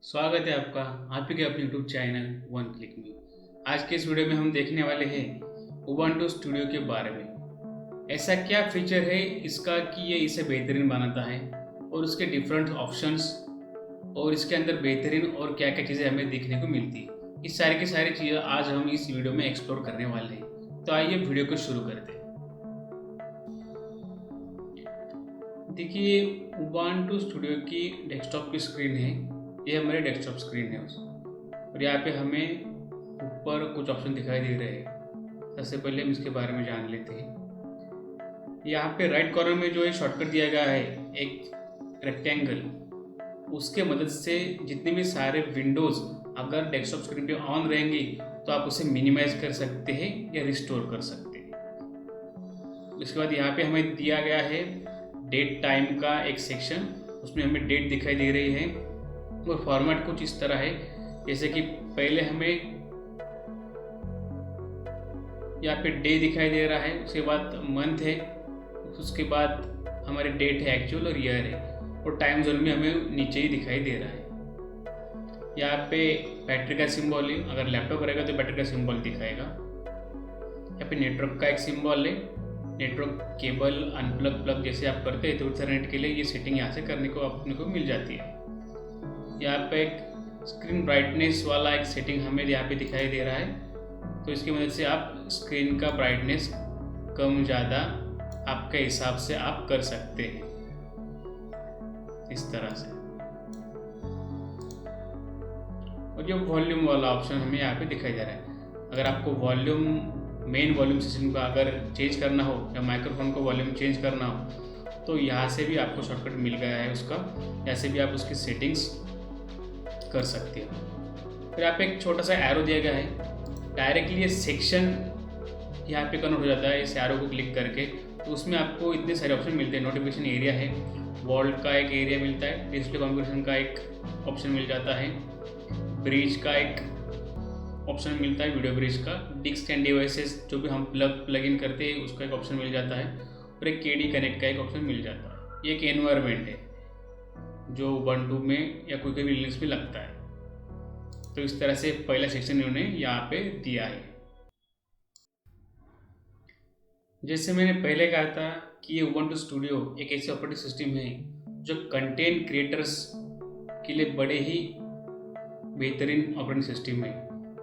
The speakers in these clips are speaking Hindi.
स्वागत है आपका आप ही के अपने यूट्यूब चैनल वन क्लिक में। आज के इस वीडियो में हम देखने वाले हैं उबंटू स्टूडियो के बारे में। ऐसा क्या फीचर है इसका कि ये इसे बेहतरीन बनाता है और उसके डिफरेंट ऑप्शंस और इसके अंदर बेहतरीन और क्या क्या चीज़ें हमें देखने को मिलती है। इस सारी की सारी चीज़ें आज हम इस वीडियो में एक्सप्लोर करने वाले हैं। तो आइए वीडियो को शुरू करते हैं। देखिए, उबंटू स्टूडियो की डेस्कटॉप की स्क्रीन है। ये हमारी डेस्कटॉप स्क्रीन है और यहाँ पे हमें ऊपर कुछ ऑप्शन दिखाई दे रहे हैं। सबसे पहले हम इसके बारे में जान लेते हैं। यहाँ पे राइट कॉर्नर में जो है शॉर्टकट दिया गया है, एक रेक्टेंगल, उसके मदद से जितने भी सारे विंडोज़ अगर डेस्कटॉप स्क्रीन पे ऑन रहेंगे तो आप उसे मिनिमाइज कर सकते हैं या रिस्टोर कर सकते हैं। उसके बाद यहाँ पे हमें दिया गया है डेट टाइम का एक सेक्शन, उसमें हमें डेट दिखाई दे रही है और फॉर्मेट कुछ इस तरह है जैसे कि पहले हमें यहाँ पे डे दिखाई दे रहा है, उसके बाद मंथ है, उसके बाद हमारे डेट है एक्चुअल और ईयर है, और टाइम जोन में हमें नीचे ही दिखाई दे रहा है। यहाँ पे बैटरी का सिंबल है, अगर लैपटॉप रहेगा तो बैटरी का सिंबल दिखाएगा। यहाँ पे नेटवर्क का एक सिंबल है, नेटवर्क केबल अनप्लग प्लग जैसे आप करते हैं तो इंटरनेट के लिए ये सेटिंग यहाँ से करने को अपने को मिल जाती है। यहाँ पे एक स्क्रीन ब्राइटनेस वाला एक सेटिंग हमें यहाँ पे दिखाई दे रहा है, तो इसकी मदद से आप स्क्रीन का ब्राइटनेस कम ज़्यादा आपके हिसाब से आप कर सकते हैं इस तरह से। और जो वॉल्यूम वाला ऑप्शन हमें यहाँ पे दिखाई दे रहा है, अगर आपको वॉल्यूम मेन वॉल्यूम सिस्टम का अगर चेंज करना हो या माइक्रोफोन को वॉल्यूम चेंज करना हो तो यहाँ से भी आपको शॉर्टकट मिल गया है उसका, ऐसे भी आप उसकी सेटिंग्स कर सकते हो। फिर यहाँ पे एक छोटा सा एरो दिया गया है, डायरेक्टली ये सेक्शन यहाँ पे कन्वर्ट हो जाता है इस एरो को क्लिक करके। तो उसमें आपको इतने सारे ऑप्शन मिलते हैं। नोटिफिकेशन एरिया है, वॉल्ट का एक एरिया मिलता है, डिस्प्ले कॉन्फ़िगरेशन का एक ऑप्शन मिल जाता है, ब्रिज का एक ऑप्शन मिलता है, वीडियो ब्रिज का, डिस्क एंड डिवाइसेस जो भी हम प्लग इन करते हैं उसका एक ऑप्शन मिल जाता है, और एक KD कनेक्ट का एक ऑप्शन मिल जाता है। ये एक एनवायरनमेंट है जो उबंटू में या कोई भी लिनक्स में लगता है। तो इस तरह से पहला सेक्शन इन्होंने यहाँ पे दिया है। जैसे मैंने पहले कहा था कि ये उबंटू स्टूडियो एक ऐसी ऑपरेटिंग सिस्टम है जो कंटेंट क्रिएटर्स के लिए बड़े ही बेहतरीन ऑपरेटिंग सिस्टम है।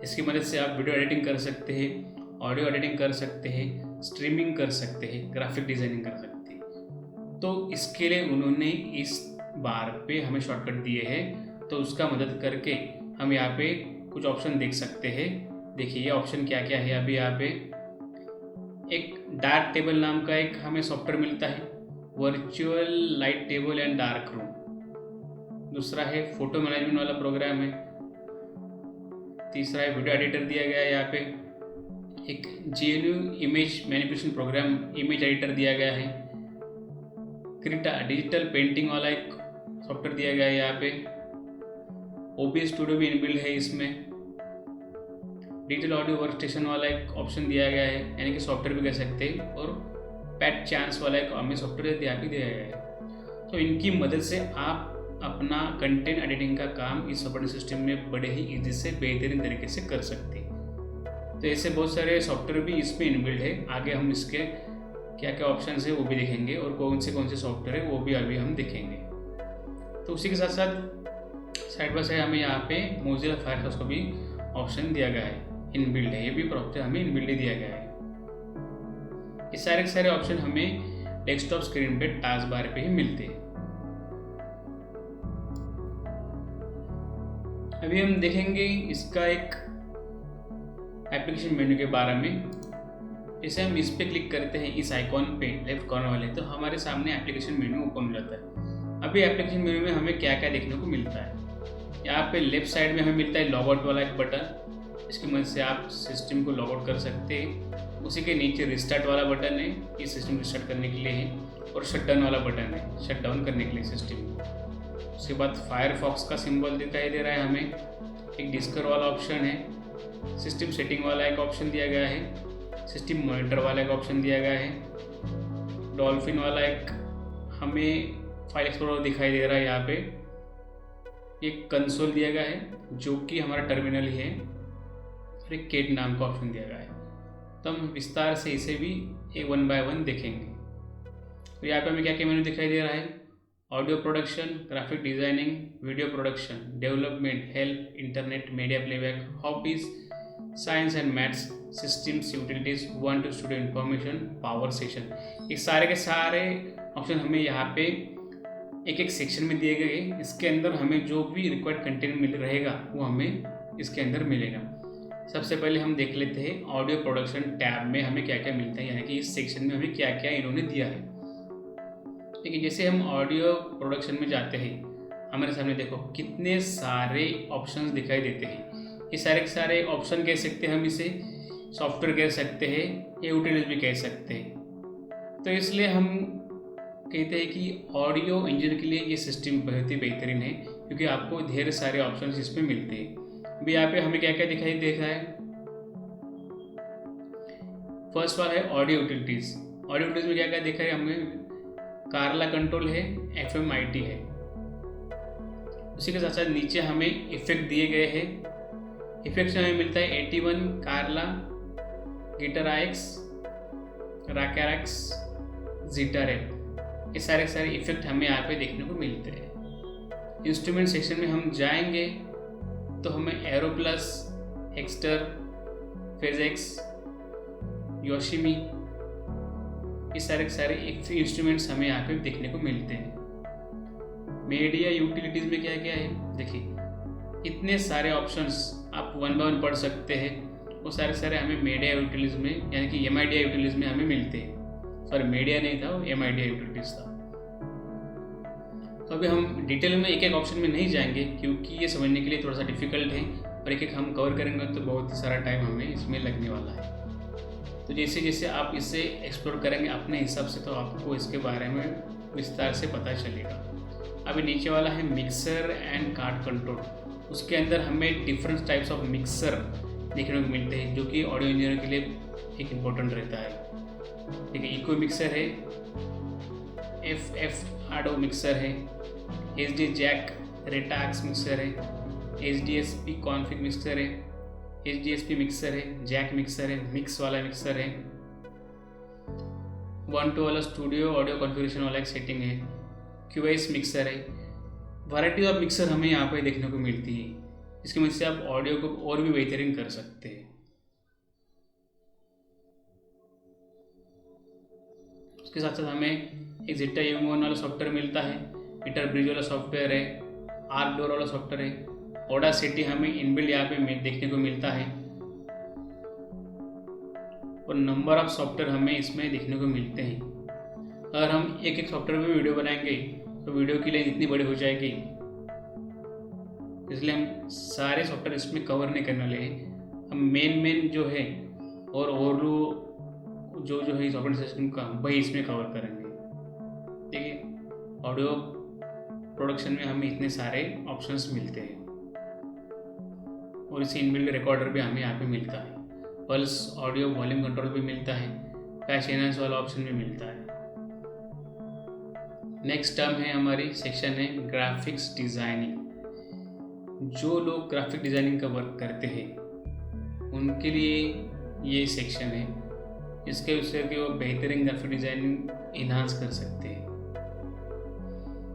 इसकी मदद से आप वीडियो एडिटिंग कर सकते हैं, ऑडियो एडिटिंग कर सकते हैं, स्ट्रीमिंग कर सकते हैं, ग्राफिक डिज़ाइनिंग कर सकते हैं। तो इसके लिए उन्होंने इस बार पे हमें शॉर्टकट दिए हैं, तो उसका मदद करके हम यहाँ पे कुछ ऑप्शन देख सकते हैं। देखिए ये ऑप्शन क्या क्या है। अभी यहाँ पे एक डार्क टेबल नाम का एक हमें सॉफ्टवेयर मिलता है, virtual light table and dark room. दूसरा है फोटो मैनेजमेंट वाला प्रोग्राम है। तीसरा है वीडियो एडिटर दिया गया है। यहाँ पे एक GNU image manipulation program image editor दिया गया है। क्रिटा डिजिटल पेंटिंग वाला एक सॉफ्टवेयर दिया गया है। यहाँ पे OBS स्टूडियो भी इनबिल्ड है इसमें। डिजिटल ऑडियो वर्क स्टेशन वाला एक ऑप्शन दिया गया है, यानी कि सॉफ्टवेयर भी कह सकते हैं, और पैट चांस वाला एक हमें सॉफ्टवेयर यहाँ पे दिया गया है। तो इनकी मदद से आप अपना कंटेंट एडिटिंग का काम इस ऑपरेटिंग सिस्टम में बड़े ही ईजी से बेहतरीन तरीके से कर सकते हैं। तो ऐसे बहुत सारे सॉफ्टवेयर भी इसमें इनबिल्ड है। आगे हम इसके क्या क्या ऑप्शन है वो भी देखेंगे, और कौन से सॉफ्टवेयर है वो भी अभी हम देखेंगे। तो उसी के साथ साथ साइड बाय साइड हमें यहाँ पे मोज़िला फायरफॉक्स को भी ऑप्शन दिया गया है, इनबिल्ड है। ये भी प्रॉपर हमें इनबिल्ड दिया गया है। ये सारे के सारे ऑप्शन हमें डेस्कटॉप स्क्रीन पे टास्क बार पे ही मिलते हैं। अभी हम देखेंगे इसका एक एप्लीकेशन मेन्यू के बारे में। जैसे हम इस पे क्लिक करते हैं, इस आइकॉन पे लेफ्ट कॉर्नर वाले, तो हमारे सामने एप्लीकेशन मेन्यू ओपन हो जाता है। अभी एप्लीकेशन मेन्यू में हमें क्या क्या देखने को मिलता है। यहाँ पे लेफ्ट साइड में हमें मिलता है लॉग आउट वाला एक बटन, इसकी मदद से आप सिस्टम को लॉग आउट कर सकते हैं। उसी के नीचे रिस्टार्ट वाला बटन है, ये सिस्टम रिस्टार्ट करने के लिए है, और शट डाउन वाला बटन है, शट डाउन करने के लिए सिस्टम। उसके बाद फायरफॉक्स का सिंबल दिखाई दे रहा है हमें, एक डिस्कर वाला ऑप्शन है, सिस्टम सेटिंग वाला एक ऑप्शन दिया गया है, सिस्टम मॉनिटर वाला एक ऑप्शन दिया गया है, डॉल्फिन वाला एक हमें फाइल एक्सप्लोरर दिखाई दे रहा है यहाँ पे। एक कंसोल दिया गया है जो कि हमारा टर्मिनल ही है, और एक कैट नाम का ऑप्शन दिया गया है। तो हम विस्तार से इसे भी एक 1 बाय 1 देखेंगे। तो यहाँ पे हमें क्या क्या मेनू दिखाई दे रहा है? Audio production, graphic designing, video production, development, help, internet, media playback, hobbies, science and maths, systems, utilities, ubuntu studio information, power session. ये सारे के सारे ऑप्शन हमें यहाँ पे एक एक सेक्शन में दिए गए। इसके अंदर हमें जो भी रिक्वायर्ड कंटेंट मिल रहेगा वो हमें इसके अंदर मिलेगा। सबसे पहले हम देख लेते हैं ऑडियो प्रोडक्शन टैब में हमें क्या क्या मिलता है, यानी कि इस सेक्शन में हमें क्या क्या इन्होंने दिया है। लेकिन जैसे हम ऑडियो प्रोडक्शन में जाते हैं, हमारे सामने देखो कितने सारे ऑप्शंस दिखाई देते हैं। ये सारे के सारे ऑप्शन कह सकते हैं, हम इसे सॉफ्टवेयर कह सकते हैं या यूटिलिटीज भी कह सकते हैं। तो इसलिए हम कहते हैं कि ऑडियो इंजीनियर के लिए ये सिस्टम बहुत ही बेहतरीन है, क्योंकि आपको ढेर सारे ऑप्शन इसमें मिलते हैं। अभी यहाँ पे हमें क्या क्या दिखाई दे रहा है? फर्स्ट वाला है ऑडियो यूटिलिटीज। ऑडियो यूटिलिटीज में क्या क्या दिखा है हमें? कारला कंट्रोल है, FMIT है। उसी के साथ साथ नीचे हमें इफेक्ट दिए गए हैं। इफेक्ट से हमें मिलता है 81, कारला, गिटार AX, राकेराक्स, ज़ीटारेल। ये सारे सारे इफेक्ट हमें यहाँ पे देखने को मिलते हैं। इंस्ट्रूमेंट सेक्शन में हम जाएंगे तो हमें एरो प्लस, एक्सटर, फेजेक्स, योशिमी, ये सारे इंस्ट्रूमेंट्स हमें यहाँ पे देखने को मिलते हैं। मीडिया यूटिलिटीज में क्या क्या है देखिए, इतने सारे ऑप्शंस आप 1 बाय 1 पढ़ सकते हैं। वो सारे हमें मीडिया यूटिलिटीज में यानी कि MIDIA यूटिलिटीज में हमें मिलते हैं। सॉरी, मीडिया नहीं था, वो MIDIA यूटिलिटीज था। तो अभी हम डिटेल में एक एक ऑप्शन में नहीं जाएंगे, क्योंकि ये समझने के लिए थोड़ा सा डिफिकल्ट है, और एक एक हम कवर करेंगे तो बहुत ही सारा टाइम हमें इसमें लगने वाला है। तो जैसे जैसे आप इसे एक्सप्लोर करेंगे अपने हिसाब से, तो आपको इसके बारे में विस्तार से पता चलेगा। अभी नीचे वाला है मिक्सर एंड कार्ड कंट्रोल। उसके अंदर हमें डिफरेंट टाइप्स ऑफ मिक्सर देखने को मिलते हैं, जो कि ऑडियो इंजीनियर के लिए एक इम्पोर्टेंट रहता है। ठीक है, इको मिक्सर है, FF आडो मिक्सर है, SD जैक रेटाक्स मिक्सर है, HDSP कॉन्फिग मिक्सर है, HDSP मिक्सर है, जैक मिक्सर है, मिक्स वाला मिक्सर है, 1:2 वाला स्टूडियो ऑडियो कॉन्फ़िगरेशन वाला एक सेटिंग है, QS मिक्सर है। वैरायटी ऑफ मिक्सर हमें यहाँ पर देखने को मिलती है, इसकी मदद से आप ऑडियो को और भी बेहतरीन कर सकते हैं। उसके साथ साथ हमें एक ज़ेटा UM1 वाला सॉफ्टवेयर मिलता है, गिटार ब्रिज वाला सॉफ्टवेयर है, आर्कडोर वाला सॉफ्टवेयर है, ऑडासिटी हमें इनबिल्ड यहाँ पे देखने को मिलता है, और नंबर ऑफ सॉफ्टवेयर हमें इसमें देखने को मिलते हैं। अगर हम एक एक सॉफ्टवेयर पे वीडियो बनाएंगे तो वीडियो की लेंथ इतनी बड़ी हो जाएगी, इसलिए हम सारे सॉफ्टवेयर इसमें कवर नहीं करने वाले हैं। हम मेन जो है और ओवरव्यू जो है इस ऑपरेटिंग सिस्टम का, वही इसमें कवर करेंगे। ठीक है, ऑडियो प्रोडक्शन में हमें इतने सारे ऑप्शंस मिलते हैं, और इसे इनबिल्ट रिकॉर्डर भी हमें यहाँ पे मिलता है, पल्स ऑडियो वॉल्यूम कंट्रोल भी मिलता है, पैच एनहांस वाला ऑप्शन भी मिलता है। नेक्स्ट टर्म है हमारी सेक्शन है ग्राफिक्स डिज़ाइनिंग। जो लोग ग्राफिक डिज़ाइनिंग का वर्क करते हैं उनके लिए ये सेक्शन है, इसके उससे कि वो बेहतरीन ग्राफिक डिज़ाइनिंग इन्हांस कर सकते हैं।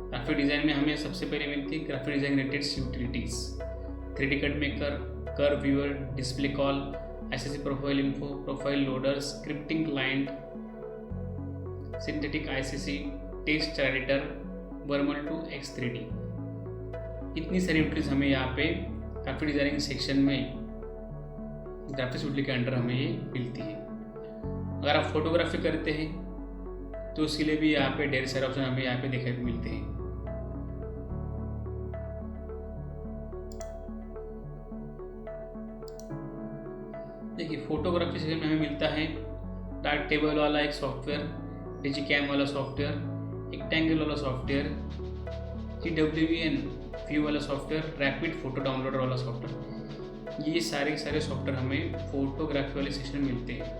ग्राफिक डिज़ाइन में हमें सबसे पहले मिलती है graphic design related utilities, 3D cut maker, curve viewer, display call, ICC profile info, profile loader, scripting client, synthetic ICC, text editor, VRML 2 X3D। इतनी सारी यूटिलिटीज हमें यहाँ पे ग्राफिक डिज़ाइनिंग सेक्शन में ग्राफिक्स यूटिलिटी के अंडर हमें ये मिलती है। अगर आप फोटोग्राफी करते हैं तो उसके लिए भी यहाँ पे ढेर सारे ऑप्शन हमें यहाँ पे देखने को मिलते हैं। देखिए, फोटोग्राफी सेक्शन में हमें मिलता है डार्क टेबल वाला एक सॉफ्टवेयर, डिजिकैम वाला सॉफ्टवेयर, एक्टेंगल वाला सॉफ्टवेयर, GWN व्यू वाला सॉफ्टवेयर, रैपिड फोटो डाउनलोडर वाला सॉफ्टवेयर। ये सारे सॉफ्टवेयर हमें फोटोग्राफी वाले सेक्शन में मिलते हैं।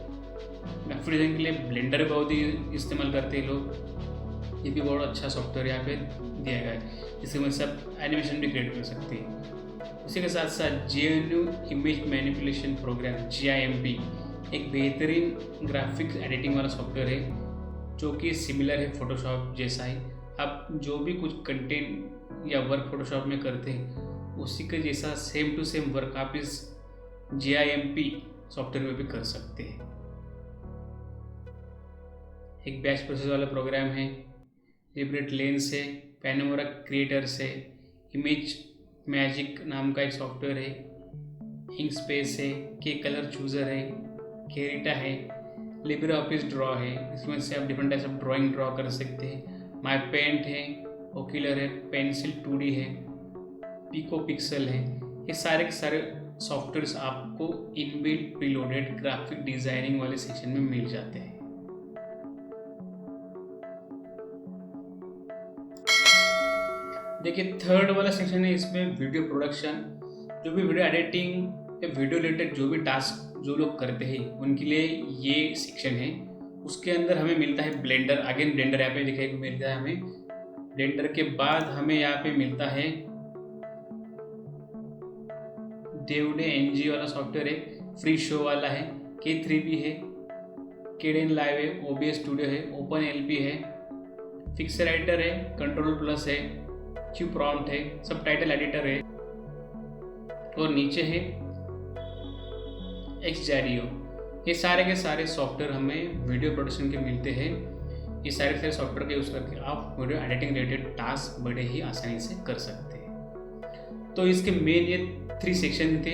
ग्राफिक डिज़ाइन के लिए ब्लेंडर बहुत ही इस्तेमाल करते हैं लोग, ये भी बहुत अच्छा सॉफ्टवेयर यहाँ पे दिया गया है, इसकी मदद से आप एनिमेशन भी क्रिएट कर सकते हैं। इसी के साथ साथ GNU image manipulation program GIMP एक बेहतरीन ग्राफिक्स एडिटिंग वाला सॉफ्टवेयर है जो कि सिमिलर है फोटोशॉप जैसा ही। आप जो भी कुछ कंटेंट या वर्क फोटोशॉप में करते हैं उसी के जैसा सेम टू सेम वर्क आप इस GIMP सॉफ्टवेयर में भी कर सकते हैं। एक बैच प्रोसेस वाला प्रोग्राम है, लिबरेट लेंस है, पैनोरा क्रिएटर्स है, इमेज मैजिक नाम का एक सॉफ्टवेयर है, इंक स्पेस है, के कलर चूज़र है, केरिटा है, लिब्रे ऑफिस ड्रॉ है, इसमें से आप different types of drawing draw कर सकते हैं, माई पेंट है, ओक्यूलर है, पेंसिल 2D है, पिको पिक्सल है। ये सारे के सारे सॉफ्टवेयर्स आपको इनबिल्ट प्रीलोडेड ग्राफिक डिजाइनिंग वाले सेक्शन में मिल जाते हैं। देखिए थर्ड वाला सेक्शन है, इसमें वीडियो प्रोडक्शन, जो भी वीडियो एडिटिंग या वीडियो रिलेटेड जो भी टास्क जो लोग करते हैं उनके लिए ये सेक्शन है। उसके अंदर हमें मिलता है ब्लेंडर, अगेन ब्लेंडर यहाँ पे दिखाई मिलता है हमें। ब्लेंडर के बाद हमें यहाँ पे मिलता है डेवडे NG वाला सॉफ्टवेयर है, फ्री शो वाला है, K3B है, केडेन लाइव है, OBS स्टूडियो है, OpenLP है, फिक्स राइटर है, कंट्रोल प्लस है, क्यू प्रॉम्प्ट है, सब टाइटल एडिटर है और नीचे है XJADIO। ये सारे के सारे सॉफ्टवेयर हमें वीडियो प्रोडक्शन के मिलते हैं। ये सारे सॉफ्टवेयर का यूज़ करके आप वीडियो एडिटिंग रिलेटेड टास्क बड़े ही आसानी से कर सकते हैं। तो इसके मेन ये 3 सेक्शन थे।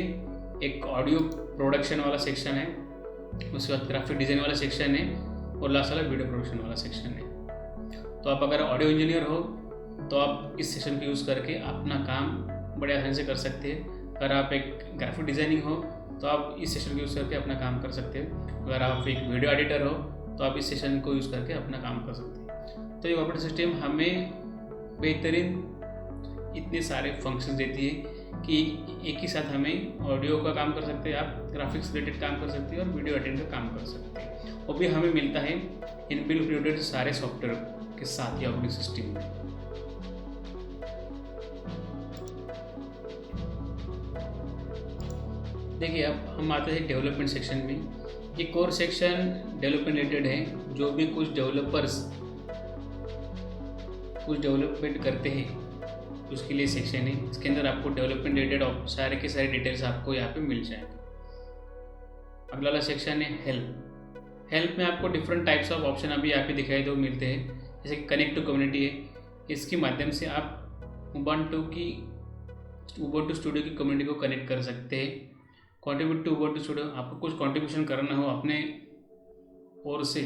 एक ऑडियो प्रोडक्शन वाला सेक्शन है, उसके बाद ग्राफिक डिज़ाइन वाला सेक्शन है और लास्ट वाला वीडियो प्रोडक्शन वाला सेक्शन है। तो आप अगर ऑडियो इंजीनियर हो तो आप इस सेक्शन को यूज़ करके अपना काम बड़े आसानी से कर सकते हैं। अगर आप एक ग्राफिक डिज़ाइनिंग हो तो आप इस सेशन को यूज़ करके अपना काम कर सकते हैं। अगर आप एक वीडियो एडिटर हो तो आप इस सेशन को यूज़ करके अपना काम कर सकते हैं। तो ये ऑपरेटिंग सिस्टम हमें बेहतरीन इतने सारे फंक्शन देती है कि एक ही साथ हमें ऑडियो का काम कर सकते हैं, आप ग्राफिक्स रिलेटेड काम कर सकते हैं और वीडियो एडिटिंग का काम कर सकते हैं। वो भी हमें मिलता है इनबिल्ट रिलेटेड सारे सॉफ्टवेयर के साथ ही ऑपरेटिंग सिस्टम में। देखिए अब हम आते हैं डेवलपमेंट सेक्शन में। ये कोर सेक्शन डेवलपमेंट रिलेटेड है। जो भी कुछ डेवलपर्स कुछ डेवलपमेंट करते हैं उसके लिए सेक्शन है। इसके अंदर आपको डेवलपमेंट रिलेटेड सारे के सारे डिटेल्स आपको यहाँ पे मिल जाएंगे। अगला वाला सेक्शन है हेल्प। हेल्प में आपको डिफरेंट टाइप्स ऑफ ऑप्शन अभी यहाँ पे दिखाई दो मिलते हैं, जैसे कनेक्ट टू कम्युनिटी है। इसके माध्यम से आप उबंटू स्टूडियो की कम्युनिटी को कनेक्ट कर सकते हैं। कंट्रीब्यूट टू उबंटू स्टूडियो, आपको कुछ कंट्रीब्यूशन करना हो अपने ओर से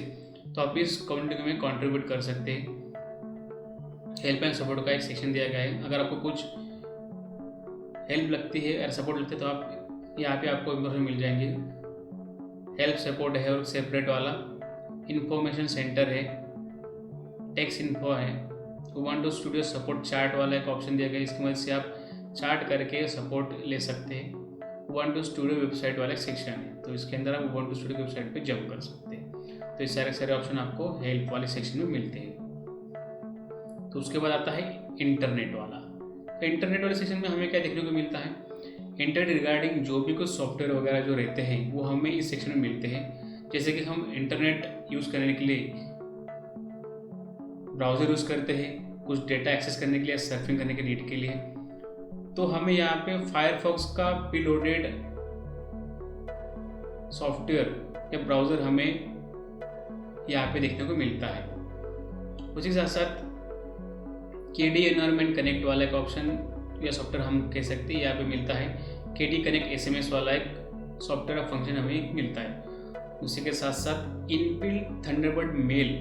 तो आप इस कम्युनिटी में कंट्रीब्यूट कर सकते हैं। हेल्प एंड सपोर्ट का एक सेक्शन दिया गया है। अगर आपको कुछ हेल्प लगती है या सपोर्ट लगती है तो आप यहाँ पे आपको इन्फॉर्मेशन मिल जाएंगे। हेल्प सपोर्ट है और सेपरेट वाला, इंफॉर्मेशन सेंटर है, टेक्स्ट इन्फो है, उबंटू स्टूडियो सपोर्ट चार्ट वाला एक ऑप्शन दिया गया है। इसकी मदद से आप चार्ट करके सपोर्ट ले सकते हैं। उबंटू स्टूडियो वेबसाइट वाला एक सेक्शन है, तो इसके अंदर आप उबंटू स्टूडियो की वेबसाइट पे जंप कर सकते हैं। तो ये सारे ऑप्शन आपको हेल्प वाले सेक्शन में मिलते हैं। तो उसके बाद आता है इंटरनेट वाला। तो इंटरनेट वाले सेक्शन में हमें क्या देखने को मिलता है, इंटरनेट रिगार्डिंग जो भी कुछ सॉफ्टवेयर वगैरह जो रहते हैं वो हमें इस सेक्शन में मिलते हैं। जैसे कि हम इंटरनेट यूज़ करने के लिए ब्राउज़र यूज़ करते हैं, कुछ डेटा एक्सेस करने के लिए, सर्फिंग करने के नीड के लिए, तो हमें यहाँ पे फायरफॉक्स का प्रीलोडेड सॉफ्टवेयर या ब्राउज़र हमें यहाँ पे देखने को मिलता है। उसी के साथ साथ KD एनवायरनमेंट कनेक्ट वाला एक ऑप्शन या सॉफ्टवेयर हम कह सकते हैं यहाँ पे मिलता है। KD कनेक्ट SMS वाला एक सॉफ्टवेयर फंक्शन हमें मिलता है। उसी के साथ साथ इनबिल्ट थंडरबर्ड मेल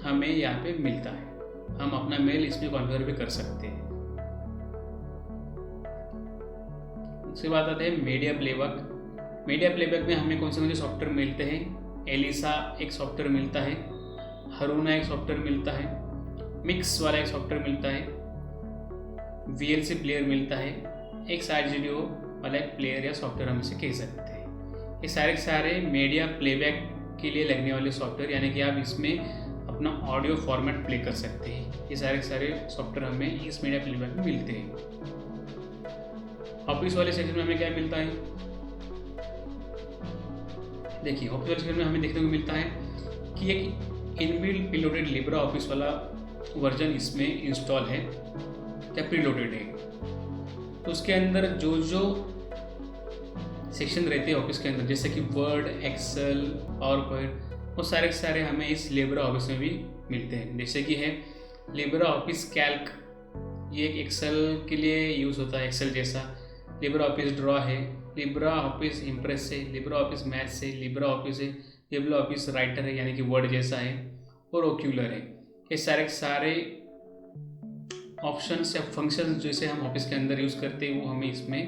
हमें यहाँ पे मिलता है। हम अपना मेल इसमें कॉन्फ़िगर भी कर सकते हैं। उसके बाद आते हैं मीडिया प्लेबैक। मीडिया प्लेबैक में हमें कौन से सॉफ्टवेयर मिलते हैं, एलिसा एक सॉफ्टवेयर मिलता है, हरूना एक सॉफ्टवेयर मिलता है, मिक्स वाला एक सॉफ्टवेयर मिलता है, VLC प्लेयर मिलता है, एक XJADIO वाला एक प्लेयर या सॉफ्टवेयर हम इसे कह सकते हैं। ये सारे मीडिया प्लेबैक के लिए लगने वाले सॉफ्टवेयर, यानी कि आप इसमें अपना ऑडियो फॉर्मेट प्ले कर सकते हैं। ये सारे सॉफ्टवेयर हमें इस मीडिया प्लेयर में मिलते हैं। ऑफिस वाले सेक्शन में हमें क्या मिलता है, देखिए ऑफिस वाले सेक्शन में हमें देखने को मिलता है कि एक इनबिल्ट प्रीलोडेड लिब्रा ऑफिस वाला वर्जन इसमें इंस्टॉल है या प्रीलोडेड है। तो उसके अंदर जो सेक्शन रहते हैं ऑफिस के अंदर, जैसे कि वर्ड, एक्सेल, पावरपॉइंट, वो सारे हमें इस लिब्रा ऑफिस में भी मिलते हैं। जैसे कि है लिब्रा ऑफिस कैल्क, ये एक एक्सेल के लिए यूज़ होता है, एक्सेल जैसा। लिब्रा ऑफिस ड्रॉ है, लिब्रा ऑफिस इम्प्रेस है, लिब्रा ऑफिस मैथ्स है, लिब्रा ऑफिस है, लिब्रा ऑफिस राइटर है यानी कि वर्ड जैसा है, और ओक्यूलर है। ये सारे ऑप्शंस या फंक्शंस जैसे हम ऑफिस के अंदर यूज़ करते हैं वो हमें इसमें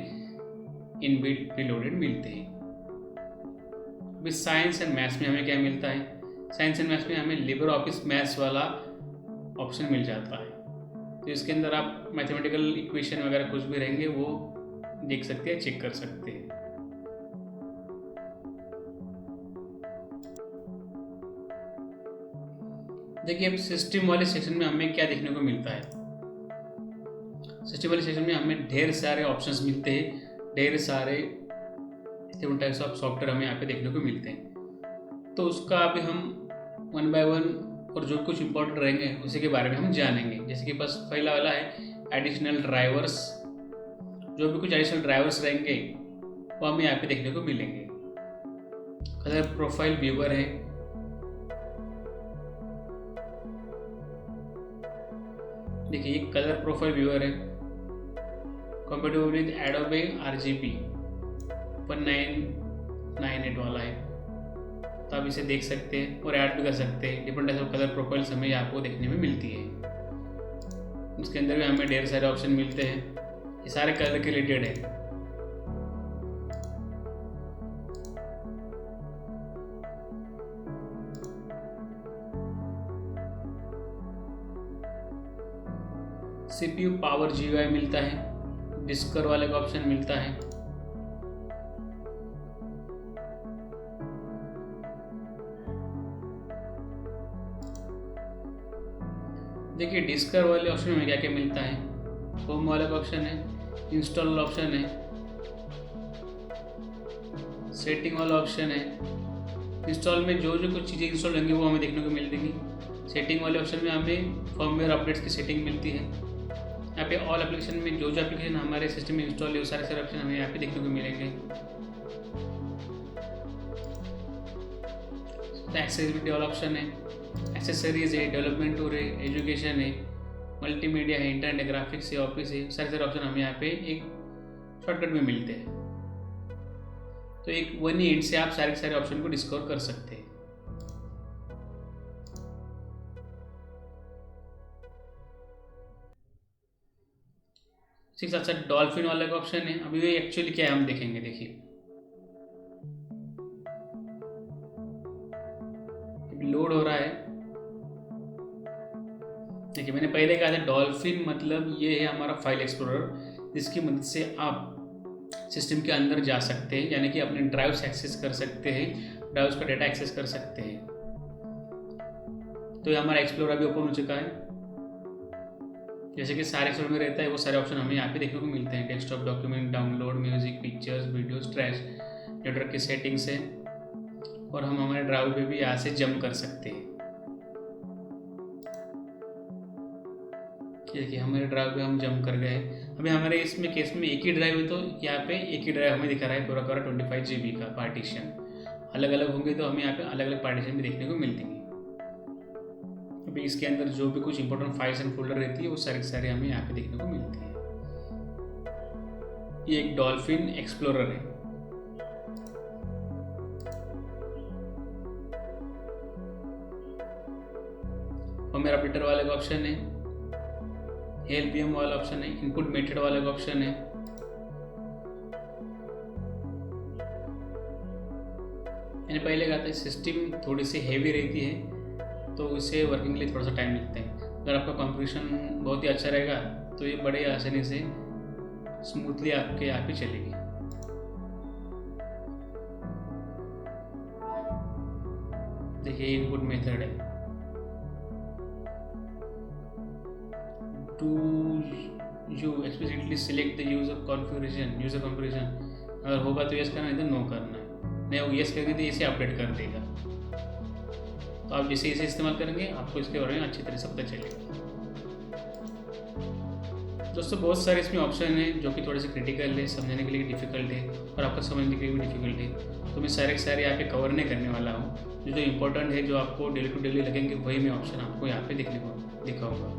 इनबिल्ट प्रीलोडेड मिलते हैं। अभी साइंस एंड मैथ्स में हमें क्या मिलता है, साइंस एंड मैथ्स में हमें लिब्रा ऑफिस मैथ्स वाला ऑप्शन मिल जाता है। तो इसके अंदर आप मैथमेटिकल इक्वेशन वगैरह कुछ भी रहेंगे वो देख सकते हैं, चेक कर सकते हैं। देखिए अब सिस्टम वाले सेक्शन में हमें क्या देखने को मिलता है। सिस्टम वाले सेक्शन में हमें ढेर सारे ऑप्शंस मिलते हैं, ढेर सारे डिफरेंट टाइप्स ऑफ सॉफ्टवेयर हमें यहाँ पे देखने को मिलते हैं। तो उसका अभी हम वन बाय वन और जो कुछ इंपॉर्टेंट रहेंगे उसी के बारे में हम जानेंगे। जैसे कि बस पहला वाला है एडिशनल ड्राइवर्स। जो भी कुछ एडिशनल ड्राइवर्स रहेंगे वो हमें यहाँ पे देखने को मिलेंगे। कलर प्रोफाइल व्यूअर है, देखिए ये कलर प्रोफाइल व्यूअर है, कंपेटेबल विद एडोबे RGB 1998 वाला है। तो आप इसे देख सकते हैं और ऐड भी कर सकते हैं। Different type of colour profiles हमें आपको देखने में मिलती है। उसके अंदर भी हमें ढेर सारे ऑप्शन मिलते हैं, ये सारे कलर के रिलेटेड है। CPU पावर GUI मिलता है, डिस्कर वाले का ऑप्शन मिलता है। देखिए डिस्कर वाले ऑप्शन में क्या क्या मिलता है, होम वाले का ऑप्शन है, इंस्टॉल ऑप्शन है, सेटिंग वाला ऑप्शन है। इंस्टॉल में जो कुछ चीज़ें इंस्टॉल होंगी वो हमें देखने को मिल देंगी। सेटिंग वाले ऑप्शन में हमें फर्मवेयर अपडेट्स की सेटिंग मिलती है। यहाँ पे ऑल एप्लीकेशन में जो एप्लीकेशन हमारे सिस्टम में इंस्टॉल है वो सारे ऑप्शन हमें यहाँ पे देखने को मिलेंगे। एक्सेसिबिलिटी वाला ऑप्शन है, एक्सेसरीज है, डेवलपमेंट टूर है, एजुकेशन है, मल्टीमीडिया है, इंटरनेट, ग्राफिक्स है, ऑफिस है, सारे ऑप्शन हमें यहाँ पे एक शॉर्टकट में मिलते हैं। तो एक वन ही एंड से आप सारे ऑप्शन को डिस्कवर कर सकते हैं। इसी के साथ साथ डॉल्फिन वाला का ऑप्शन है। अभी ये एक्चुअली क्या है हम देखेंगे। देखिए लोड हो रहा है। देखिए मैंने पहले कहा था डॉल्फिन मतलब ये है हमारा फाइल एक्सप्लोरर, जिसकी मदद से आप सिस्टम के अंदर जा सकते हैं, यानी कि अपने ड्राइव्स एक्सेस कर सकते हैं, ड्राइव्स का डेटा एक्सेस कर सकते हैं। तो ये हमारा एक्सप्लोरर अभी ओपन हो चुका है। जैसे कि सारे एक्सप्लोरर में रहता है वो सारे ऑप्शन हमें यहाँ पे देखने को मिलते हैं। Desktop, document, download, music, pictures, videos, trash, network की सेटिंग्स है, और हम हमारे ड्राइव पे भी यहाँ से जंप कर सकते हैं। देखिए हमारे ड्राइव पे हम जंप कर गए। अभी हमारे इसमें केस में एक ही ड्राइव है, तो यहाँ पे एक ही ड्राइव हमें दिखा रहा है पूरा 25 GB का पार्टीशन। अलग अलग होंगे तो हमें यहाँ पे अलग अलग पार्टीशन भी देखने को मिलती है। अभी इसके अंदर जो भी कुछ इंपॉर्टेंट फाइल्स एंड फोल्डर रहती है वो सारे हमें यहाँ पे देखने को मिलती है। ये एक डॉल्फिन एक्सप्लोरर है। और मेरा अपडेटर वाले का ऑप्शन है, LPM वाला ऑप्शन है, इनपुट मेथड वाले का ऑप्शन है। मैंने पहले कहा था सिस्टम थोड़ी सी हैवी रहती है तो इसे वर्किंग के लिए थोड़ा सा टाइम लगता है। अगर आपका कॉन्फ़िगरेशन बहुत ही अच्छा रहेगा तो ये बड़े आसानी से स्मूथली आपके यहाँ पे चलेगी। देखिए इनपुट मेथड है, to you explicitly select the user configuration. अगर होगा तो यस करना है, तो नो करना है। नहीं वो यस करेंगे तो इसे अपडेट कर देगा। तो आप जैसे इसे इस्तेमाल करेंगे आपको इसके बारे में अच्छी तरह से पता चलेगा। दोस्तों बहुत सारे इसमें ऑप्शन हैं जो कि थोड़े से क्रिटिकल है, समझने के लिए डिफ़िकल्ट है और आपको समझने के लिए भी डिफ़िकल्ट है। तो मैं सारे के सारे यहाँ पे कवर नहीं करने वाला हूँ। जो इम्पोर्टेंट है, जो आपको डेली टू डेली लगेंगे, वही मैं ऑप्शन आपको यहाँ पे दिखाऊंगा।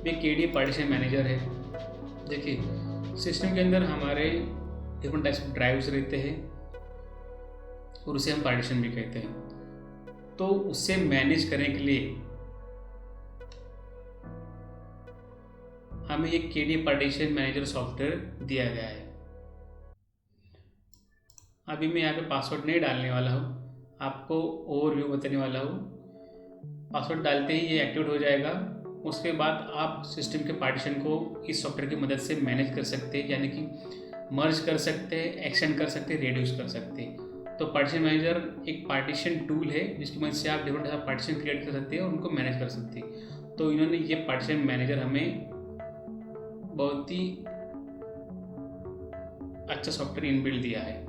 ये केडी पार्टीशन मैनेजर है। देखिए सिस्टम के अंदर हमारे डिफरेंट टाइप्स ऑफ ड्राइव्स रहते हैं और उसे हम पार्टीशन भी कहते हैं। तो उससे मैनेज करने के लिए हमें एक केडी पार्टीशन मैनेजर सॉफ्टवेयर दिया गया है। अभी मैं यहाँ पे पासवर्ड नहीं डालने वाला हूँ, आपको ओवरव्यू बताने वाला हूँ। पासवर्ड डालते ही ये एक्टिवेट हो जाएगा। उसके बाद आप सिस्टम के पार्टीशन को इस सॉफ्टवेयर की मदद से मैनेज कर सकते हैं, यानी कि मर्ज कर सकते हैं, एक्सटेंड कर सकते हैं, रिड्यूस कर सकते हैं। तो पार्टीशन मैनेजर एक पार्टीशन टूल है जिसकी मदद से आप डिफरेंट पार्टीशन क्रिएट कर सकते हैं और उनको मैनेज कर सकते हैं। तो इन्होंने ये पार्टीशन मैनेजर हमें बहुत ही अच्छा सॉफ्टवेयर इनबिल्ड दिया है।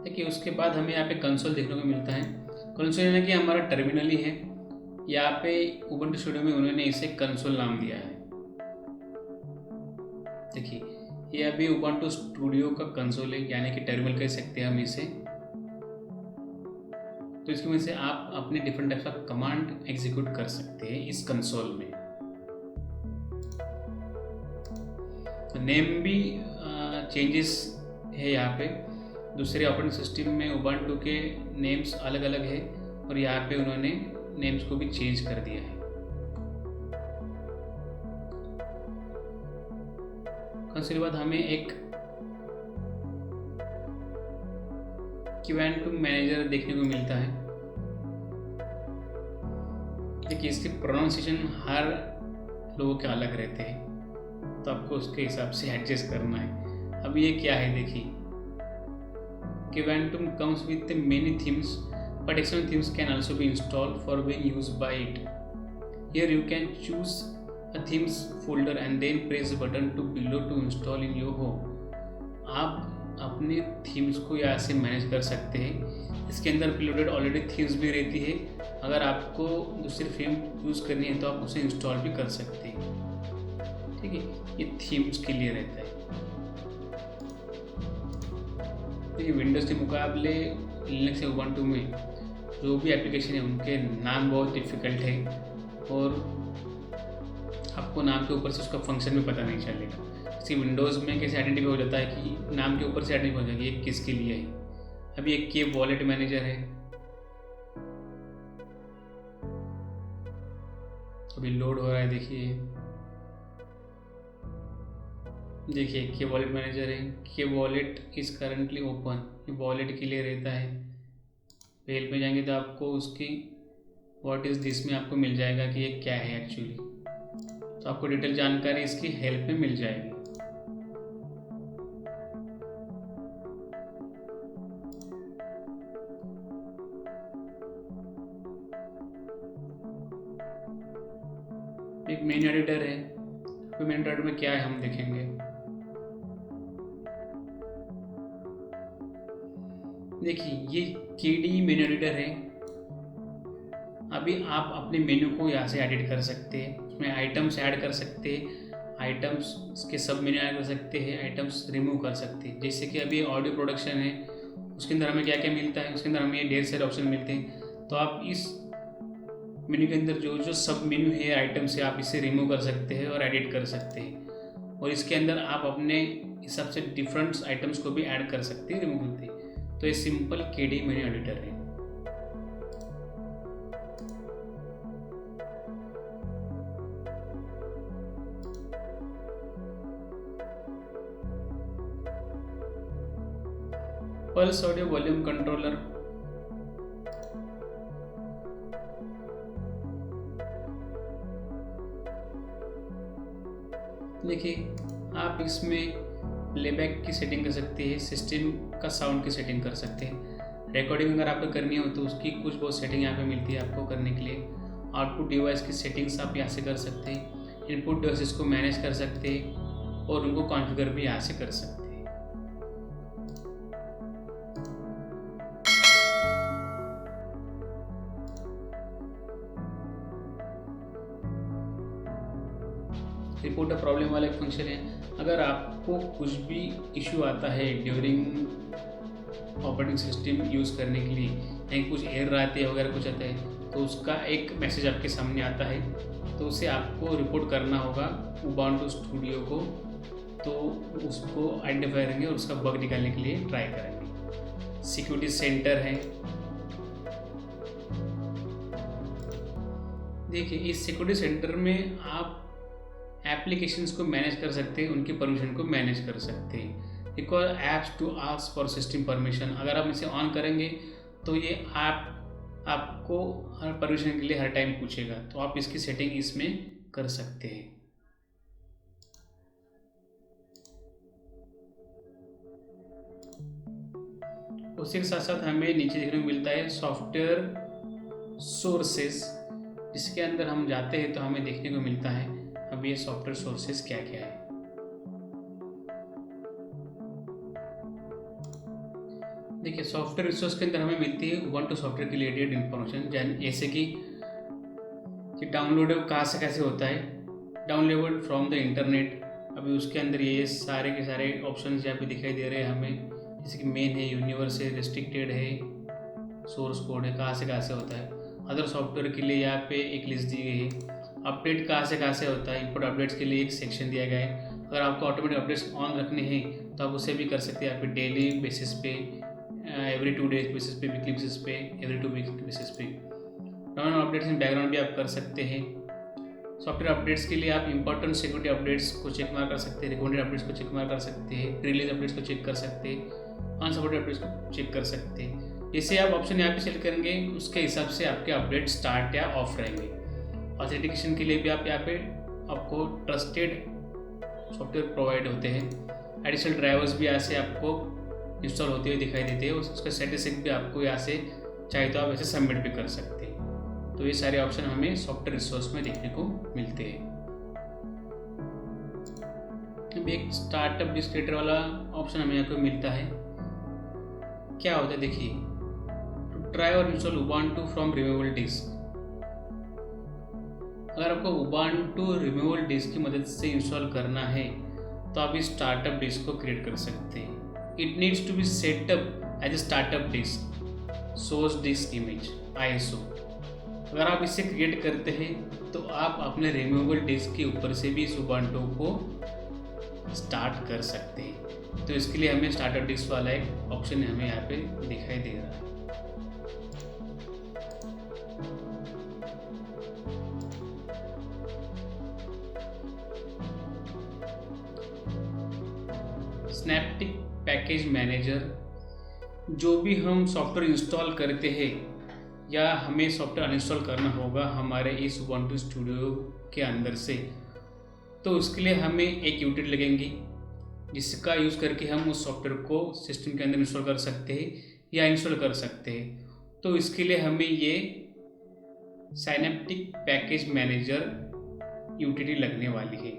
देखिए उसके बाद हमें यहाँ पे कंसोल देखने को मिलता है। कंसोल यानी कि हमारा टर्मिनल ही है। यहाँ पे उबंटू स्टूडियो में उन्होंने इसे कंसोल नाम दिया है। देखिए ये अभी उबंटू स्टूडियो का कंसोल है, यानी कि टर्मिनल कह सकते हैं हम इसे। तो इसकी वजह से आप अपने different types of command execute कर सकते हैं इस कंसोल में। नेम भी चेंजेस है यहाँ पे। दूसरे ऑपरेटिंग सिस्टम में उबंटू के नेम्स अलग अलग है और यहाँ पे उन्होंने नेम्स को भी चेंज कर दिया है। कंसोल के बाद हमें एक क्वेंटम मैनेजर देखने को मिलता है। देखिए इसके प्रोनाउंसिएशन हर लोगों के अलग रहते हैं, तो आपको उसके हिसाब से एडजस्ट करना है। अब ये क्या है, देखिए Quantum comes with many themes, but external themes can also be installed for being used by it. Here you can choose a themes folder and then press the button to below to install in your home. आप अपने थीम्स को यहाँ से मैनेज कर सकते हैं। इसके अंदर प्रीलोडेड ऑलरेडी थीम्स भी रहती है। अगर आपको दूसरी थीम यूज़ करनी है तो आप उसे इंस्टॉल भी कर सकते हैं। ठीक है, ये थीम्स के लिए रहता है। ये विंडोज़ के मुकाबले लिनक्स या उबंटू में जो भी एप्लीकेशन है उनके नाम बहुत डिफ़िकल्ट है और आपको नाम के ऊपर से उसका फंक्शन भी पता नहीं चलेगा। जैसे विंडोज़ में कैसे आइडेंटिफाई हो जाता है कि नाम के ऊपर से आइडेंटिफाई हो जाएगी ये किसके लिए है। अभी एक के वॉलेट मैनेजर है, अभी लोड हो रहा है। देखिए के वॉलेट मैनेजर है। के वॉलेट इज़ करंटली ओपन, ये वॉलेट के लिए रहता है। हेल्प में जाएंगे तो आपको उसकी व्हाट इज़ दिस में आपको मिल जाएगा कि ये क्या है एक्चुअली। तो आपको डिटेल जानकारी इसकी हेल्प में मिल जाएगी। एक मेन एडिटर है। तो मेन एडिटर में क्या है हम देखेंगे। देखिए ये केडी मेन्यू एडिटर है। अभी आप अपने मेन्यू को यहाँ से एडिट कर सकते हैं। उसमें आइटम्स ऐड कर सकते हैं, आइटम्स के सब मेन्यू ऐड कर सकते हैं, आइटम्स रिमूव कर सकते हैं। जैसे कि अभी ऑडियो प्रोडक्शन है, उसके अंदर हमें क्या क्या मिलता है, उसके अंदर हमें ढेर सारे ऑप्शन मिलते हैं। तो आप इस मेन्यू के अंदर जो जो सब मेन्यू है आइटम से आप इसे रिमूव कर सकते हैं और एडिट कर सकते हैं। और इसके अंदर आप अपने हिसाब से डिफरेंट आइटम्स को भी ऐड कर सकते हैं, रिमूव करते हैं। तो ये सिंपल केडी मेन्यू एडिटर है। Pulse audio volume controller. देखिए आप इसमें प्लेबैक की सेटिंग कर सकते हैं, सिस्टम का साउंड की सेटिंग कर सकते हैं, रिकॉर्डिंग अगर आपको करनी हो तो उसकी कुछ बहुत सेटिंग यहाँ पे मिलती है आपको करने के लिए। आउटपुट डिवाइस की सेटिंग्स आप यहाँ से कर सकते हैं, इनपुट डिवाइसेस को मैनेज कर सकते हैं और उनको कॉन्फ़िगर भी यहाँ से कर सकते हैं। रिपोर्ट अ प्रॉब्लम वाला एक फंक्शन है। अगर आपको कुछ भी इशू आता है ड्यूरिंग ऑपरेटिंग सिस्टम यूज़ करने के लिए, कहीं कुछ एरर आते हैं वगैरह कुछ आता है, तो उसका एक मैसेज आपके सामने आता है, तो उसे आपको रिपोर्ट करना होगा उबुंटू स्टूडियो को। तो उसको आइडेंटिफाई करेंगे और उसका बग निकालने के लिए ट्राई करेंगे। सिक्योरिटी सेंटर है, देखिए इस सिक्योरिटी सेंटर में आप एप्लीकेशंस को मैनेज कर सकते हैं, उनकी परमिशन को मैनेज कर सकते हैं। Require apps to ask for system permission, अगर आप इसे ऑन करेंगे तो ये ऐप आपको हर परमिशन के लिए हर टाइम पूछेगा, तो आप इसकी सेटिंग इसमें कर सकते हैं। उसी के साथ साथ हमें नीचे देखने को मिलता है सॉफ्टवेयर सोर्सेज, जिसके अंदर हम जाते हैं तो हमें देखने को मिलता है अब ये सॉफ्टवेयर सोर्सेज क्या क्या है। देखिए सॉफ्टवेयर रिसोर्स के अंदर हमें मिलती है उबुंटू सॉफ्टवेयर के रिलेटेड इन्फॉर्मेशन, जैसे कि डाउनलोड कहाँ से कैसे होता है, डाउनलोड फ्रॉम द इंटरनेट। अभी उसके अंदर ये सारे के सारे ऑप्शन यहाँ पे दिखाई दे रहे हैं हमें, जैसे कि मेन है, यूनिवर्स है, रिस्ट्रिक्टेड है, सोर्स कोड है, कहाँ से होता है। अदर सॉफ्टवेयर के लिए यहाँ पे एक लिस्ट दी गई है। अपडेट कहाँ से होता है, इनपुट अपडेट्स के लिए एक सेक्शन दिया गया है। अगर आपको ऑटोमेटिक अपडेट्स ऑन रखने हैं तो आप उसे भी कर सकते हैं, यहाँ पे डेली बेसिस पे, एवरी 2 डेज बेसिस पे, वीकली बेसिस पे, एवरी 2 वीक बेसिस पे। डाउनलोड अपडेट्स इन बैकग्राउंड भी आप कर सकते हैं। सॉफ्टवेयर अपडेट्स के लिए आप इंपॉर्टेंट सिक्योरिटी अपडेट्स को चेक मार कर सकते हैं, रिकमेंडेड अपडेट्स को चेक मार कर सकते हैं, रिलीज अपडेट्स को चेक कर सकते हैं, अनसपोर्टेड अपडेट्स को चेक कर सकते हैं। जैसे आप ऑप्शन यहाँ पे सेलेक्ट करेंगे उसके हिसाब से आपके अपडेट स्टार्ट या ऑफ रहेंगे। ऑथेंटिकेशन के लिए भी आप यहाँ पे आपको ट्रस्टेड सॉफ्टवेयर प्रोवाइड होते हैं। एडिशनल ड्राइवर्स भी यहाँ से आपको इंस्टॉल होते हुए दिखाई देते हैं, उसका स्टैटिस्टिक भी आपको यहाँ से चाहे तो आप ऐसे सबमिट भी कर सकते हैं। तो ये सारे ऑप्शन हमें सॉफ्टवेयर रिसोर्स में देखने को मिलते हैं। अब एक स्टार्टअप डिस्क क्रिएटर वाला ऑप्शन हमें यहाँ पे मिलता है। क्या होता है देखिए, टू ट्राई और install Ubuntu from removable disc. अगर आपको उबुंटू रिमूवेबल डिस्क की मदद से इंस्टॉल करना है तो आप इस स्टार्टअप डिस्क को क्रिएट कर सकते हैं। It needs to be setup as a startup disk, source disk image ISO। अगर आप इसे क्रिएट करते हैं तो आप अपने रिमूवेबल डिस्क के ऊपर से भी इस उबुंटू को स्टार्ट कर सकते हैं। तो इसके लिए हमें स्टार्टअप डिस्क वाला एक ऑप्शन हमें यहाँ पे दिखाई दे रहा है। स्नैप्टिक पैकेज मैनेजर, जो भी हम सॉफ्टवेयर इंस्टॉल करते हैं या हमें सॉफ्टवेयर अनइंस्टॉल करना होगा हमारे इस उबुंटू स्टूडियो के अंदर से, तो उसके लिए हमें एक यूटिलिटी लगेंगी जिसका यूज़ करके हम उस सॉफ्टवेयर को सिस्टम के अंदर इंस्टॉल कर सकते हैं या इंस्टॉल कर सकते हैं। तो इसके लिए हमें ये सिनैप्टिक पैकेज मैनेजर यूटिलिटी लगने वाली है।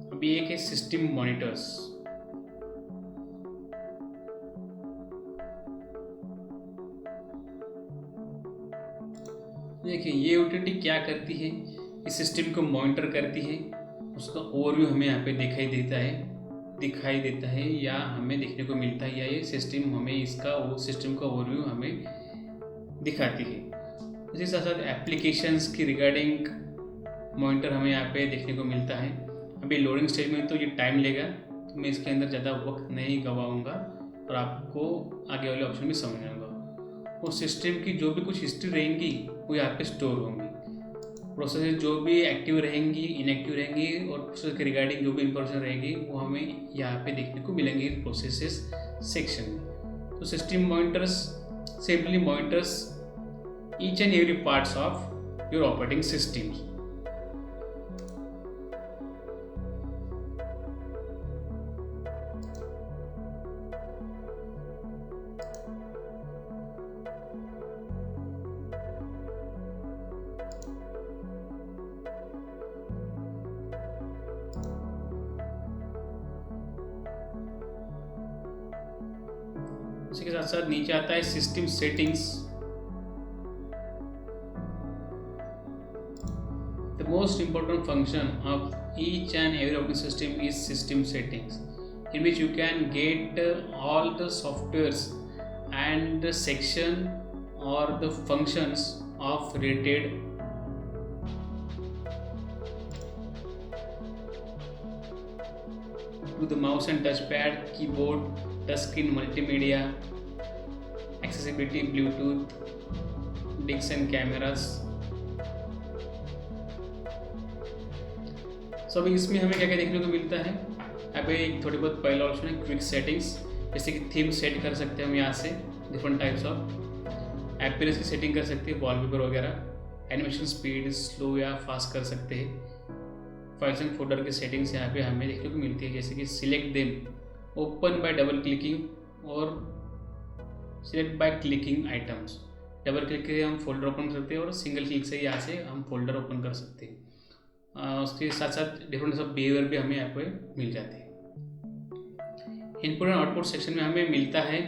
अभी एक है सिस्टम मॉनिटर्स। देखिए ये यूटिलिटी क्या करती है, इस सिस्टम को मॉनिटर करती है, उसका ओवरव्यू हमें यहाँ पे दिखाई देता है या हमें देखने को मिलता है, या ये सिस्टम हमें इसका सिस्टम का ओवरव्यू हमें दिखाती है। इसी साथ साथ एप्लीकेशंस की रिगार्डिंग मॉनिटर हमें यहाँ पे देखने को मिलता है। अभी लोडिंग स्टेज में तो ये टाइम लेगा, तो मैं इसके अंदर ज़्यादा वक्त नहीं गवाऊँगा और आपको आगे वाले ऑप्शन भी समझाऊँगा। और सिस्टम की जो भी कुछ हिस्ट्री रहेंगी वो यहाँ पे स्टोर होंगी। प्रोसेस जो भी एक्टिव रहेंगी, इनएक्टिव रहेंगी और प्रोसेस के रिगार्डिंग जो भी इंफॉर्मेशन रहेगी वो हमें यहाँ पे देखने को मिलेंगी प्रोसेसेस सेक्शन में। तो system monitors simply monitors each and every parts of your operating systems. के साथ साथ नीचे आता है system settings. The most important function of each and every operating system is system settings, in which you can get all the softwares and the section or the functions of related to the mouse and touchpad, keyboard, touchscreen, multimedia, accessibility, Bluetooth, discs and cameras। So अभी इसमें हमें क्या क्या देखने को मिलता है। अभी एक थोड़ी बहुत पहला ऑप्शन है क्विक सेटिंग्स, जैसे कि थीम सेट कर सकते हैं हम यहाँ से, डिफरेंट टाइप्स ऑफ अपीयरेंस की सेटिंग कर सकते हैं, वॉलपेपर वगैरह, एनिमेशन स्पीड स्लो या फास्ट कर सकते हैं। फाइल्स एंड फोल्डर की सेटिंग्स यहाँ पे हमें देखने को मिलती है, जैसे कि select them, open by double clicking और select by clicking items. Double click से हम फोल्डर ओपन कर सकते हैं और सिंगल क्लिक से यहाँ से हम फोल्डर ओपन कर सकते हैं। उसके साथ साथ डिफरेंट सब बिहेवियर भी हमें यहाँ पे मिल जाते हैं। इनपुट एंड आउटपुट सेक्शन में हमें मिलता है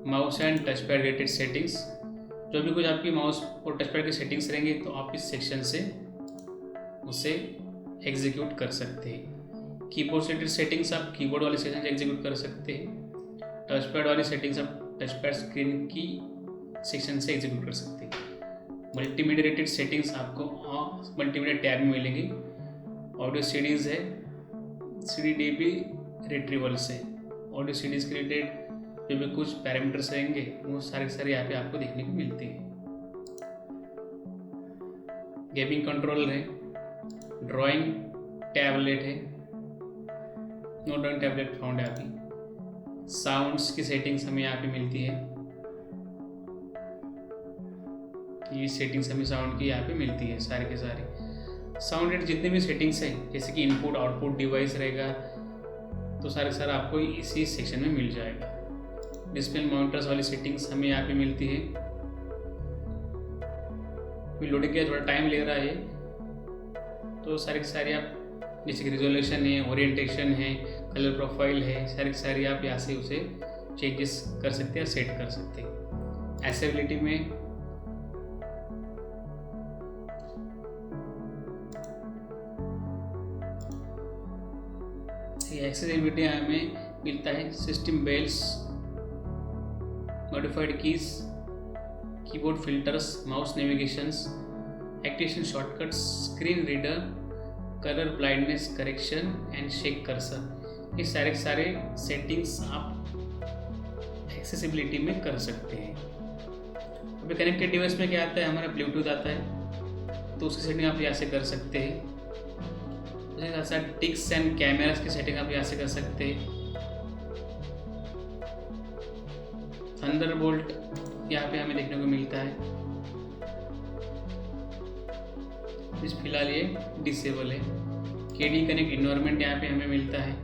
mouse and touch pad related settings. जो भी कुछ आपकी माउस और टच पैड की सेटिंग्स रहेंगे तो आप इस सेक्शन से उसे एग्जीक्यूट कर सकते हैं। कीबोर्ड से रिलेटेड सेटिंग्स आप कीबोर्ड वाले सेक्शन से एग्जीक्यूट कर सकते हैं। टच पैड वाली सेटिंग्स आप टच पैड स्क्रीन की सेक्शन से एग्जीक्यूट कर सकते हैं। मल्टीमीडिया रिलेटेड सेटिंग्स आपको मल्टीमीडिया टैब में मिलेंगी। ऑडियो सीडीज़ है, CD-DB रिट्रीवल से ऑडियो सीडीज़ के रिलेटेड जो भी कुछ पैरामीटर्स रहेंगे वो सारे यहाँ पे आपको देखने को मिलते हैं। गेमिंग कंट्रोलर है, ड्राइंग टैबलेट है, नो ड्राइंग टैबलेट फाउंड है अभी। साउंड्स की सेटिंग्स हमें यहाँ पे मिलती है, ये सेटिंग्स हमें साउंड की यहाँ पे मिलती है सारे के सारे। साउंड रेट जितने भी सेटिंग्स हैं, जैसे कि इनपुट आउटपुट डिवाइस रहेगा तो सारा आपको इसी सेक्शन में मिल जाएगा। डिस्प्ले मॉनिटर्स वाली सेटिंग्स हमें यहाँ पे मिलती है। लोडिंग के थोड़ा टाइम ले रहा है तो सारे के सारे आप, जैसे कि रिजोल्यूशन है, ओरिएंटेशन है, कलर प्रोफाइल है, सारे आप यहाँ से उसे चेंजेस कर सकते हैं, सेट कर सकते हैं। एक्सेसिबिलिटी में एक्सेसिबिलिटी हमें मिलता है system bells, modified keys, keyboard filters, mouse navigations, activation shortcuts, screen reader, colour blindness correction and shake cursor. ये सारे सेटिंग्स आप एक्सेसिबिलिटी में कर सकते हैं। अभी कनेक्टेड डिवाइस में क्या आता है, हमारा ब्लूटूथ आता है तो उसकी सेटिंग आप यहाँ से कर सकते हैं। उसके साथ साथ डिस्क एंड कैमरास की सेटिंग आप यहाँ से कर सकते हैं। थंडरबोल्ट यहाँ पे हमें देखने को मिलता है, इस फिलहाल ये डिसेबल है। KD कनेक्ट इन्वायरमेंट यहाँ पे हमें मिलता है।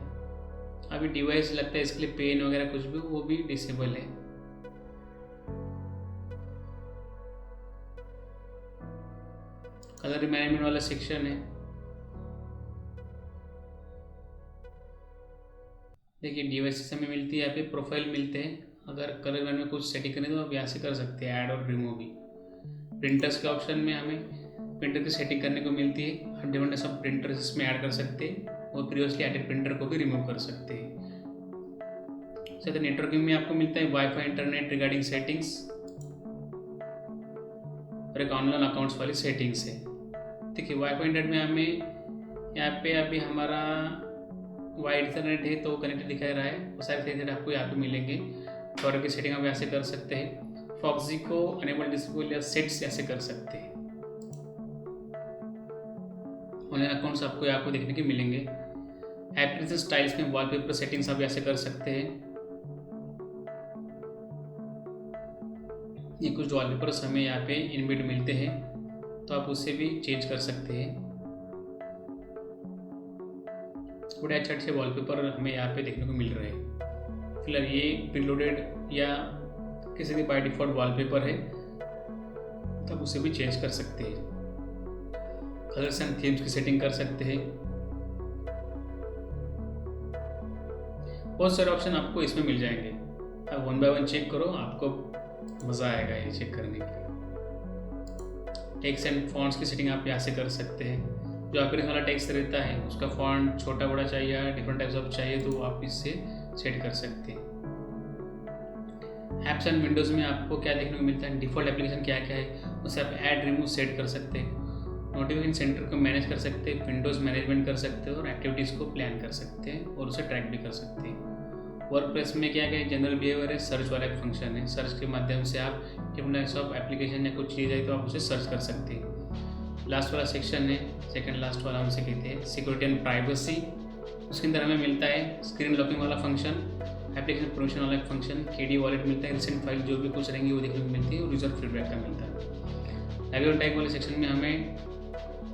अभी डिवाइस लगता है इसके लिए पेन वगैरह कुछ भी, वो भी डिसेबल है। कलर मैनेजमेंट वाला सेक्शन है, देखिए डिवाइसेस हमें मिलती है, यहाँ पे प्रोफाइल मिलते हैं। अगर कलर मैन में कुछ सेटिंग करें तो आप यहाँ से कर सकते हैं, ऐड और रिमूव भी। प्रिंटर्स के ऑप्शन में हमें प्रिंटर की सेटिंग करने को मिलती है। हम डिफरेंट सब प्रिंटर्स इसमें ऐड कर सकते हैं और प्रीवियसली एडेड प्रिंटर को भी रिमूव कर सकते हैं। साथ नेटवर्किंग में आपको मिलता है वाईफाई इंटरनेट रिगार्डिंग सेटिंग्स और एक ऑनलाइन अकाउंट्स वाली सेटिंग्स है। देखिए वाईफाई इंटरनेट में हमें यहाँ पे अभी हमारा वाइड इंटरनेट है तो कनेक्टेड दिखा रहा है, वो सारे सेटिंग आपको यहाँ पे मिलेंगे। टॉवर की सेटिंग आप यहाँ से कर सकते हैं। फॉक्सी को अनेबल डिसेबल या सेट्स ऐसे कर सकते हैं। ऑनलाइन अकाउंट्स आपको यहाँ पे देखने के मिलेंगे। एप्लीकेशन स्टाइल्स में वॉलपेपर सेटिंग्स आप ऐसे कर सकते हैं। ये कुछ वॉलपेपर्स हमें यहाँ पे इनबिल्ट मिलते हैं तो आप उससे भी चेंज कर सकते हैं। बड़े अच्छे वॉलपेपर हमें यहाँ पे देखने को मिल रहे हैं। फिलहाल ये प्रीलोडेड या किसी भी बाय डिफॉल्ट वॉलपेपर है, तब उसे भी चेंज कर सकते हैं। कलर्स एंड थीम्स की सेटिंग कर सकते हैं। बहुत सारे ऑप्शन आपको इसमें मिल जाएंगे। अब 1 बाय 1 चेक करो, आपको मज़ा आएगा ये चेक करने के लिए। टेक्स्ट एंड फॉन्ट्स की सेटिंग आप यहाँ से कर सकते हैं। जो अपीयरेंस वाला टेक्स्ट रहता है उसका फॉन्ट छोटा बड़ा चाहिए या डिफरेंट टाइप्स ऑफ चाहिए तो आप इससे सेट कर सकते हैं। ऐप्स एंड विंडोज़ में आपको क्या देखने को मिलता है, डिफ़ॉल्ट एप्लीकेशन क्या क्या है उसे आप ऐड रिमूव सेट कर सकते हैं। नोटिफिकेशन सेंटर को मैनेज कर सकते हैं, विंडोज़ मैनेजमेंट कर सकते हैं और एक्टिविटीज़ को प्लान कर सकते हैं और उसे ट्रैक भी कर सकते हैं। वर्डप्रेस में क्या क्या जनरल बिहेवियर है, सर्च वाला एक फंक्शन है। सर्च के माध्यम से आप डिफरेंट टाइप्स ऑफ एप्लीकेशन या कुछ चीज़ है तो आप उसे सर्च कर सकते हैं। लास्ट वाला सेक्शन है, सेकंड लास्ट वाला हम उसे कहते हैं सिक्योरिटी एंड प्राइवेसी। उसके अंदर हमें मिलता है स्क्रीन लॉकिंग वाला फंक्शन, एप्लीकेशन परमिशन वाला एक फंक्शन, KD वॉलेट मिलता है, रिसेंट फाइल जो भी कुछ रहेंगी वो देखने को मिलती है और यूजर फीडबैक का मिलता है। लाइब्रेरी टाइप वाले सेक्शन में हमें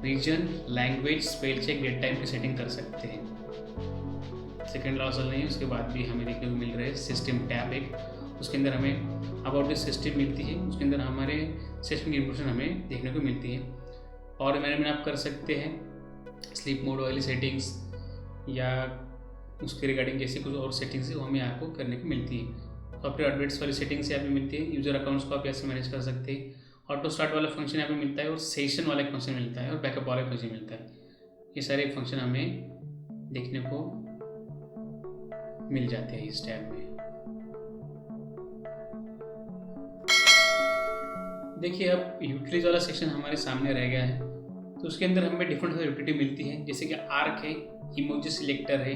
region, language, spell check, date time की सेटिंग कर सकते हैं। सेकेंड लास्ट वाला नहीं, उसके बाद भी हमें देखने को मिल रहा है सिस्टम टैब एक, उसके अंदर हमें अबाउट दिस सिस्टम मिलती है। उसके अंदर हमारे सिस्टम की इन्फॉर्मेशन हमें देखने को मिलती है। और मैनेजमेंट आप कर सकते हैं, स्लीप मोड वाली सेटिंग्स या उसके रिगार्डिंग जैसे कुछ और सेटिंग्स है वो हमें आपको करने को मिलती है। सॉफ्टवेयर अपडेट्स वाली सेटिंग्स यहाँ पे मिलती है। यूजर अकाउंट्स को आप ऐसे मैनेज कर सकते हैं। ऑटो स्टार्ट वाला फंक्शन यहाँ पे मिलता है और सेशन वाला एक फंक्शन मिलता है और बैकअप वाला फंक्शन मिलता है। ये सारे फंक्शन हमें देखने को मिल जाते हैं इस टैब में। देखिए अब यूटिलिटीज वाला सेक्शन हमारे सामने रह गया है, तो उसके अंदर हमें डिफरेंट यूटिलिटी मिलती है जैसे कि आर्क है, इमोजी सिलेक्टर है,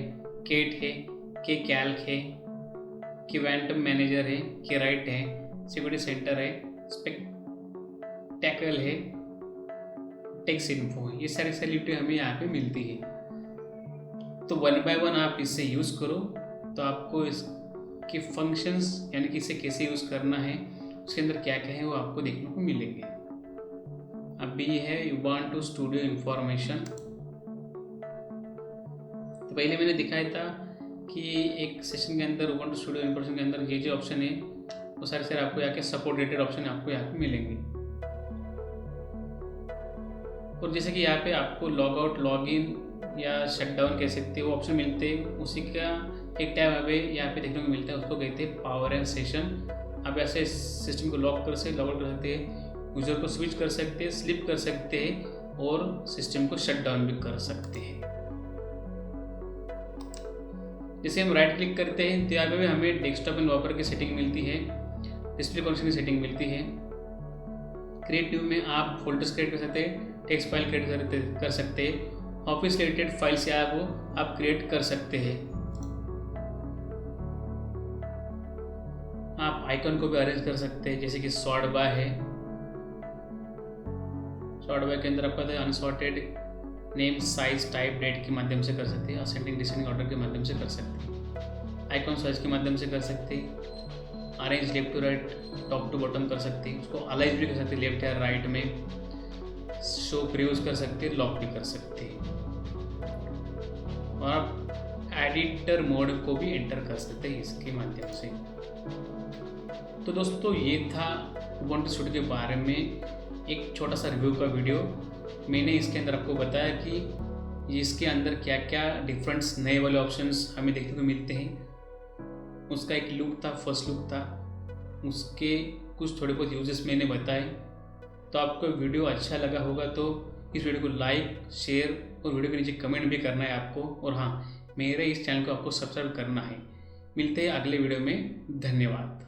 केट है, के कैल्क है, के क्वांटम मैनेजर है, के राइट है, सिक्योरिटी सेंटर है, स्पेक्टेकल है, टेक्स्ट इन्फो है। ये सारी यूटिलिटी हमें यहाँ पे मिलती है। तो 1 बाय 1 आप इससे यूज़ करो तो आपको इसके फंक्शंस यानी कि इसे कैसे यूज़ करना है, उसके अंदर क्या क्या है वो आपको देखने को मिलेंगे। अभी है Ubuntu स्टूडियो इंफॉर्मेशन। तो पहले मैंने दिखाया था कि एक सेशन के अंदर Ubuntu स्टूडियो इंफॉर्मेशन के अंदर ये जो ऑप्शन है वो सारे आपको यहाँ के सपोर्ट रिलेटेड ऑप्शन आपको यहाँ पे मिलेंगे। और जैसे कि यहाँ पे आपको लॉग आउट, लॉग इन या शट डाउन कह सकते हो ऑप्शन मिलते हैं। उसी का एक टैब हमें यहाँ पे देखने को मिलता है, उसको कहते हैं पावर एंड सेशन। आप ऐसे सिस्टम को लॉक कर सकते, लॉग आउट कर सकते हैं, यूजर को स्विच कर सकते हैं, स्लिप कर सकते हैं और सिस्टम को शट डाउन भी कर सकते हैं। जैसे हम राइट क्लिक करते हैं तो यहाँ पे भी हमें डेस्कटॉप एंड वॉलपेपर की सेटिंग मिलती है, डिस्प्ले कनेक्शन की सेटिंग मिलती है। क्रिएटिव में आप फोल्डर्स क्रिएट कर सकते हैं, टेक्स्ट फाइल क्रिएट कर सकते हैं, ऑफिस रिलेटेड फाइल्स या वो आप क्रिएट कर सकते हैं। आप आइकन को भी अरेंज कर सकते हैं जैसे कि सॉर्ट बाय है। सॉर्ट बाय के अंदर आप कहते हैं unsorted name, size, type, date के माध्यम से कर सकते हैं, असेंडिंग डिसेंडिंग ऑर्डर के माध्यम से कर सकते हैं, आइकन साइज के माध्यम से कर सकते हैं, arrange left to right, top to bottom कर सकते हैं, उसको अलाइज भी कर सकते हैं लेफ्ट या राइट में, शो प्रीव्यूज कर सकते हैं, लॉक भी कर सकते हैं और आप एडिटर मोड को भी एंटर कर सकते हैं इसके माध्यम से। तो दोस्तों ये था Ubuntu स्टूडियो के बारे में एक छोटा सा रिव्यू का वीडियो। मैंने इसके अंदर आपको बताया कि इसके अंदर क्या क्या डिफरेंट्स नए वाले ऑप्शंस हमें देखने को मिलते हैं। उसका एक लुक था, फर्स्ट लुक था, उसके कुछ थोड़े बहुत यूजेस मैंने बताए। तो आपको वीडियो अच्छा लगा होगा तो इस वीडियो को लाइक, शेयर और वीडियो के नीचे कमेंट भी करना है आपको। और हाँ, मेरे इस चैनल को आपको सब्सक्राइब करना है। मिलते हैं अगले वीडियो में। धन्यवाद।